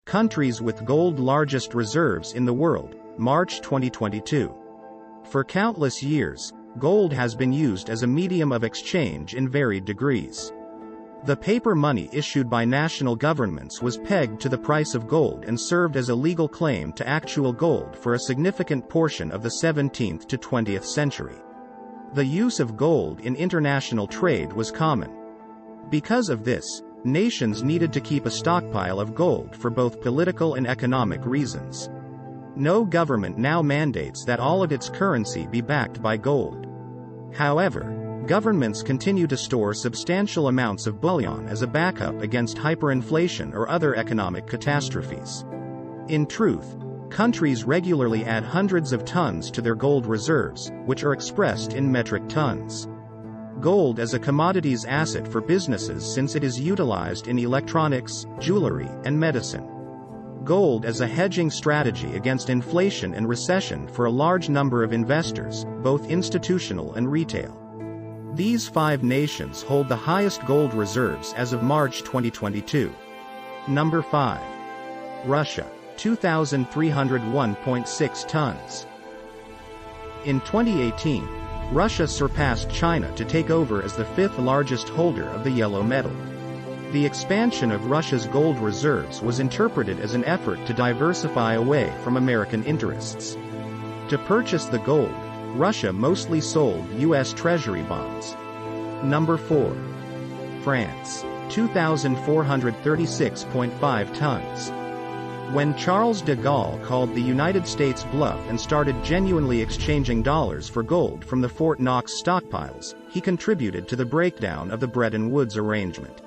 Countries with gold largest reserves in the world, March 2022. For countless years, gold has been used as a medium of exchange in varied degrees. The paper money issued by national governments was pegged to the price of gold and served as a legal claim to actual gold for a significant portion of the 17th to 20th century. The use of gold in international trade was common. Because of this, nations needed to keep a stockpile of gold for both political and economic reasons. No government now mandates that all of its currency be backed by gold. However, governments continue to store substantial amounts of bullion as a backup against hyperinflation or other economic catastrophes. In truth, countries regularly add hundreds of tons to their gold reserves, which are expressed in metric tons. Gold as a commodities asset for businesses since it is utilized in electronics, jewelry, and medicine. Gold as a hedging strategy against inflation and recession for a large number of investors, both institutional and retail. These 5 nations hold the highest gold reserves as of March 2022. Number 5. Russia, 2,301.6 tons. In 2018, Russia surpassed China to take over as the 5th largest holder of the yellow metal. The expansion of Russia's gold reserves was interpreted as an effort to diversify away from American interests. To purchase the gold, Russia mostly sold U.S. Treasury bonds. Number 4. France, 2,436.5 tons. When Charles de Gaulle called the United States bluff and started genuinely exchanging dollars for gold from the Fort Knox stockpiles, he contributed to the breakdown of the Bretton Woods arrangement.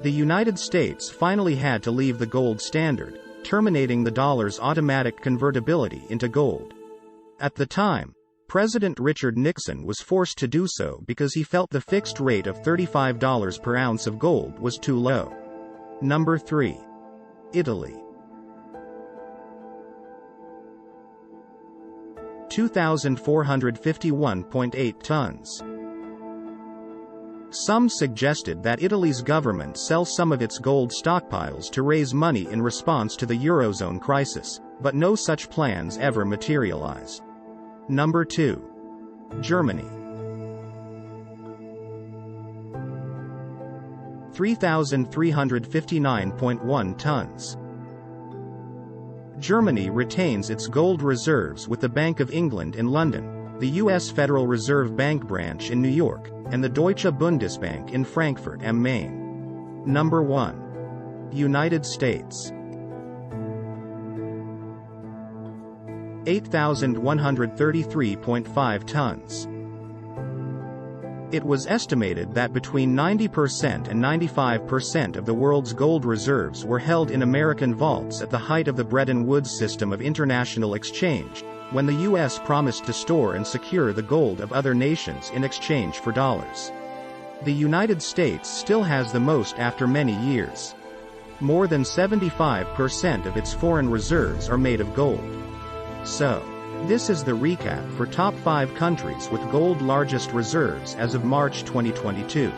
The United States finally had to leave the gold standard, terminating the dollar's automatic convertibility into gold. At the time, President Richard Nixon was forced to do so because he felt the fixed rate of $35 per ounce of gold was too low. Number 3. Italy. 2,451.8 tons. Some suggested that Italy's government sell some of its gold stockpiles to raise money in response to the Eurozone crisis, but no such plans ever materialized. Number 2. Germany. 3,359.1 tons. Germany retains its gold reserves with the Bank of England in London, the U.S. Federal Reserve Bank branch in New York, and the Deutsche Bundesbank in Frankfurt am Main. Number 1. United States. 8,133.5 tons. It was estimated that between 90% and 95% of the world's gold reserves were held in American vaults at the height of the Bretton Woods system of international exchange, when the U.S. promised to store and secure the gold of other nations in exchange for dollars. The United States still has the most after many years. More than 75% of its foreign reserves are made of gold. So, this is the recap for top 5 countries with gold largest reserves as of March 2022.